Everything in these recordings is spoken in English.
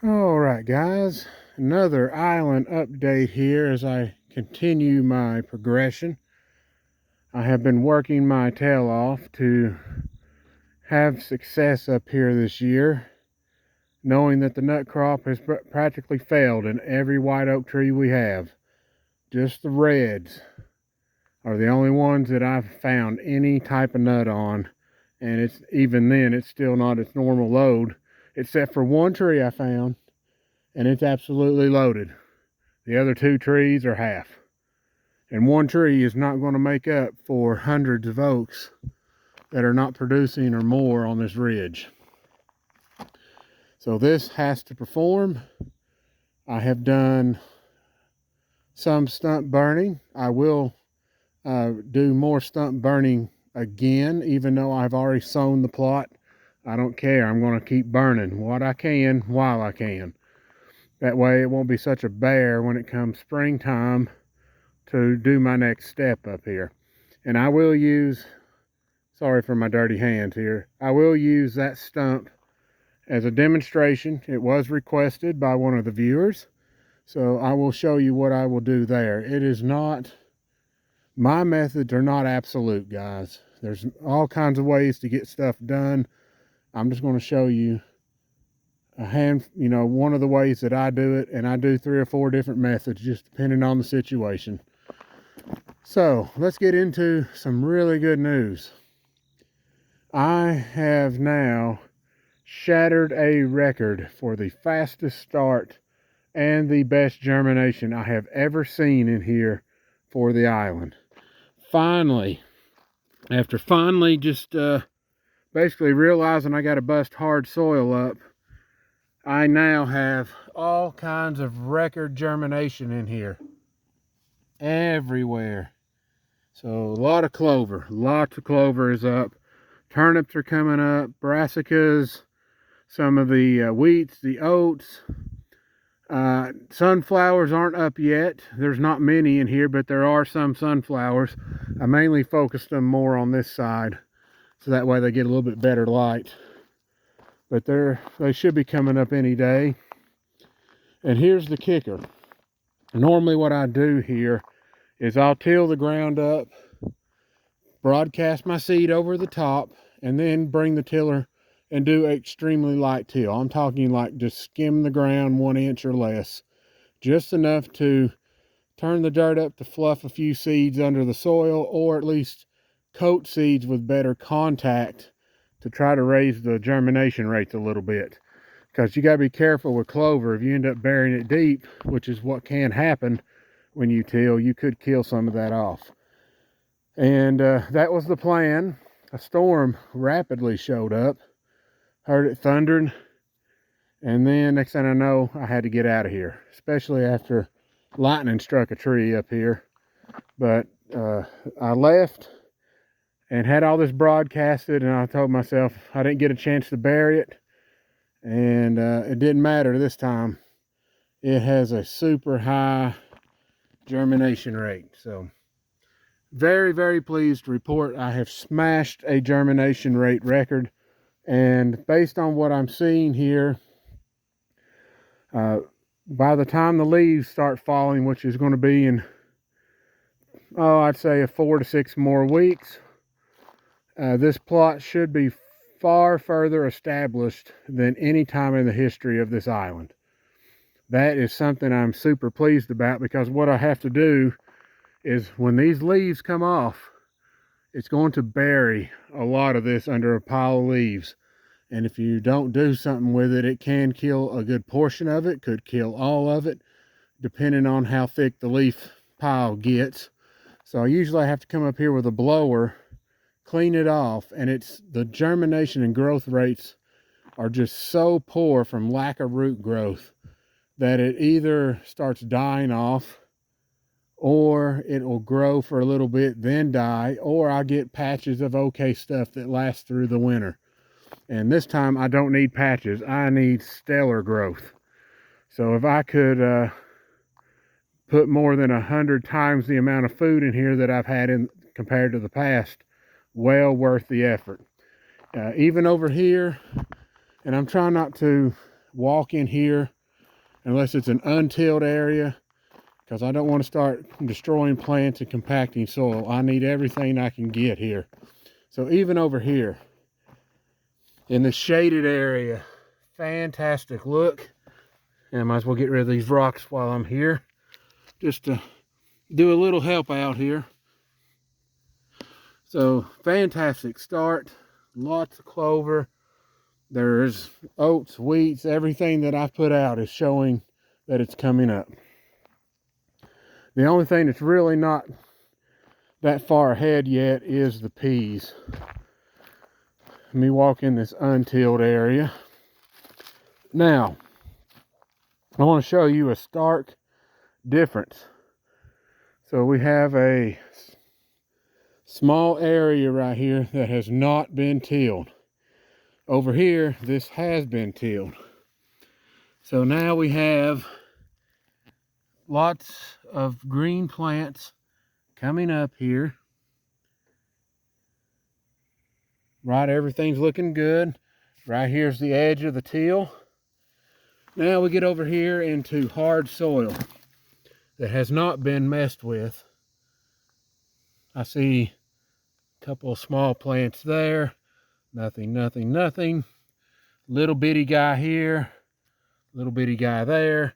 All right, guys, another island update here as I continue my progression. I have been working my tail off to have success up here this year, knowing that the nut crop has practically failed in every white oak tree we have. Just the reds are the only ones that I've found any type of nut on, and it's even then it's still not its normal load, except for one tree I found, and it's absolutely loaded. The other two trees are half. And one tree is not going to make up for hundreds of oaks that are not producing or more on this ridge. So this has to perform. I have done some stump burning. I will do more stump burning again, even though I've already sown the plot. I don't care. I'm going to keep burning what I can while I can. That way it won't be such a bear when it comes springtime to do my next step up here. And I will use, sorry for my dirty hands here, I will use that stump as a demonstration. It was requested by one of the viewers, so I will show you what I will do there. It is not, my methods are not absolute, guys. There's all kinds of ways to get stuff done. I'm just going to show you one of the ways that I do it, and I do 3 or 4 different methods just depending on the situation. So let's get into some really good news. I have now shattered a record for the fastest start and the best germination I have ever seen in here for the island. Finally, after just basically realizing I got to bust hard soil up, I now have all kinds of record germination in here. Everywhere. So a lot of clover. Lots of clover is up. Turnips are coming up. Brassicas. Some of the wheats, the oats. Sunflowers aren't up yet. There's not many in here, but there are some sunflowers. I mainly focused them more on this side, so that way they get a little bit better light. But they should be coming up any day. And here's the kicker. Normally what I do here is I'll till the ground up, broadcast my seed over the top, and then bring the tiller and do extremely light till. I'm talking like just skim the ground 1 inch or less. Just enough to turn the dirt up to fluff a few seeds under the soil, or at least coat seeds with better contact to try to raise the germination rates a little bit. Because you got to be careful with clover. If you end up burying it deep, which is what can happen when you till, you could kill some of that off. And that was the plan. A storm rapidly showed up. Heard it thundering. And then next thing I know, I had to get out of here, especially after lightning struck a tree up here. But I left and had all this broadcasted, and I told myself I didn't get a chance to bury it, and it didn't matter this time. It has a super high germination rate. So very, very pleased to report I have smashed a germination rate record. And based on what I'm seeing here, by the time the leaves start falling, which is going to be in, I'd say 4 to 6 more weeks, this plot should be far further established than any time in the history of this island. That is something I'm super pleased about, because what I have to do is when these leaves come off, it's going to bury a lot of this under a pile of leaves. And if you don't do something with it, it can kill a good portion of it, could kill all of it, depending on how thick the leaf pile gets. So I usually have to come up here with a blower, clean it off, and it's the germination and growth rates are just so poor from lack of root growth that it either starts dying off, or it will grow for a little bit, then die, or I get patches of okay stuff that lasts through the winter. And this time I don't need patches, I need stellar growth. So if I could put more than 100 times the amount of food in here that I've had in compared to the past, well worth the effort. Even over here, and I'm trying not to walk in here unless it's an untilled area, because I don't want to start destroying plants and compacting soil. I need everything I can get here. So even over here in the shaded area, fantastic look. And I might as well get rid of these rocks while I'm here, just to do a little help out here. So fantastic start, lots of clover. There's oats, wheats, everything that I've put out is showing that it's coming up. The only thing that's really not that far ahead yet is the peas. Let me walk in this untilled area. Now, I want to show you a stark difference. So we have a small area right here that has not been tilled. Over here, this has been tilled. So now we have lots of green plants coming up here. Right, everything's looking good. Right here's the edge of the till. Now we get over here into hard soil that has not been messed with. I see a couple of small plants there. Nothing, nothing, nothing. Little bitty guy here. Little bitty guy there.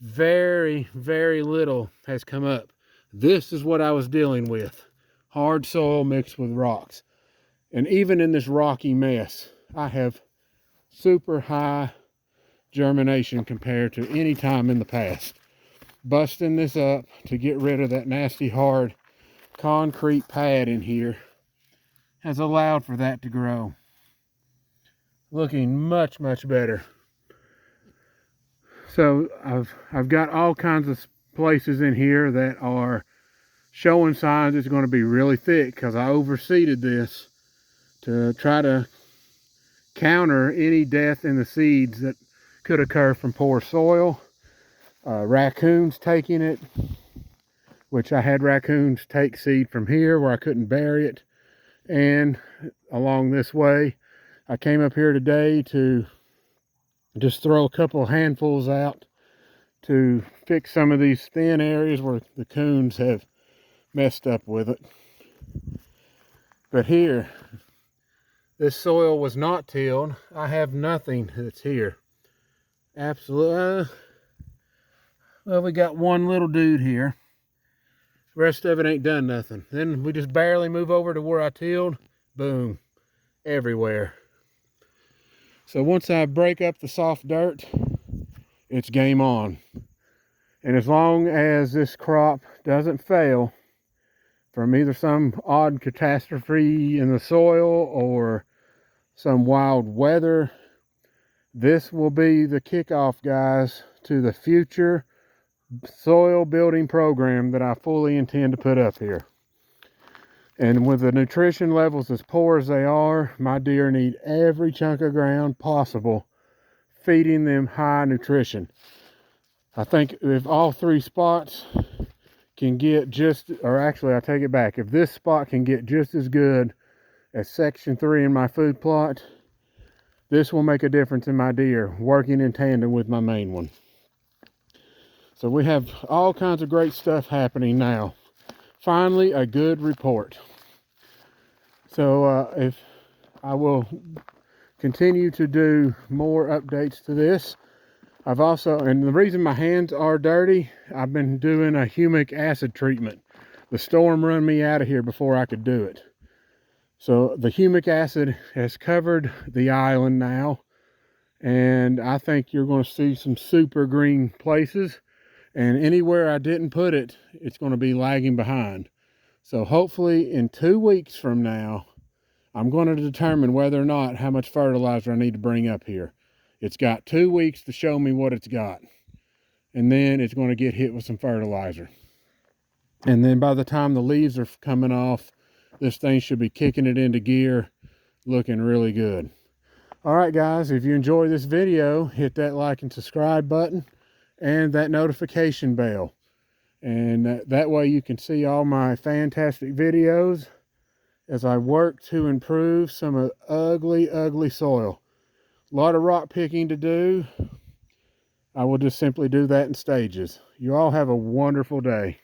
Very, very little has come up. This is what I was dealing with. Hard soil mixed with rocks. And even in this rocky mess, I have super high germination compared to any time in the past. Busting this up to get rid of that nasty hard concrete pad in here has allowed for that to grow. Looking much, much better. So I've got all kinds of places in here that are showing signs it's going to be really thick, because I overseeded this to try to counter any death in the seeds that could occur from poor soil. Raccoons taking it, which I had raccoons take seed from here where I couldn't bury it. And along this way, I came up here today to just throw a couple handfuls out to fix some of these thin areas where the coons have messed up with it. But here, this soil was not tilled. I have nothing that's here. Absolutely. Well, we got one little dude here. The rest of it ain't done nothing. Then we just barely move over to where I tilled. Boom. Everywhere. So once I break up the soft dirt, it's game on. And as long as this crop doesn't fail from either some odd catastrophe in the soil or some wild weather, this will be the kickoff, guys, to the future soil building program that I fully intend to put up here. And with the nutrition levels as poor as they are, my deer need every chunk of ground possible, feeding them high nutrition. I think if all three spots can get just, or actually I take it back, if this spot can get just as good as section 3 in my food plot, this will make a difference in my deer working in tandem with my main one. So we have all kinds of great stuff happening now. Finally, a good report. So if I will continue to do more updates to this. I've also, and the reason my hands are dirty, I've been doing a humic acid treatment. The storm run me out of here before I could do it. So the humic acid has covered the island now, and I think you're going to see some super green places. And anywhere I didn't put it, it's going to be lagging behind. So hopefully in 2 weeks from now, I'm going to determine whether or not how much fertilizer I need to bring up here. It's got 2 weeks to show me what it's got. And then it's going to get hit with some fertilizer. And then by the time the leaves are coming off, this thing should be kicking it into gear, looking really good. All right, guys, if you enjoy this video, hit that like and subscribe button and that notification bell. And that way you can see all my fantastic videos as I work to improve some ugly, ugly soil. A lot of rock picking to do, I will just simply do that in stages. You all have a wonderful day.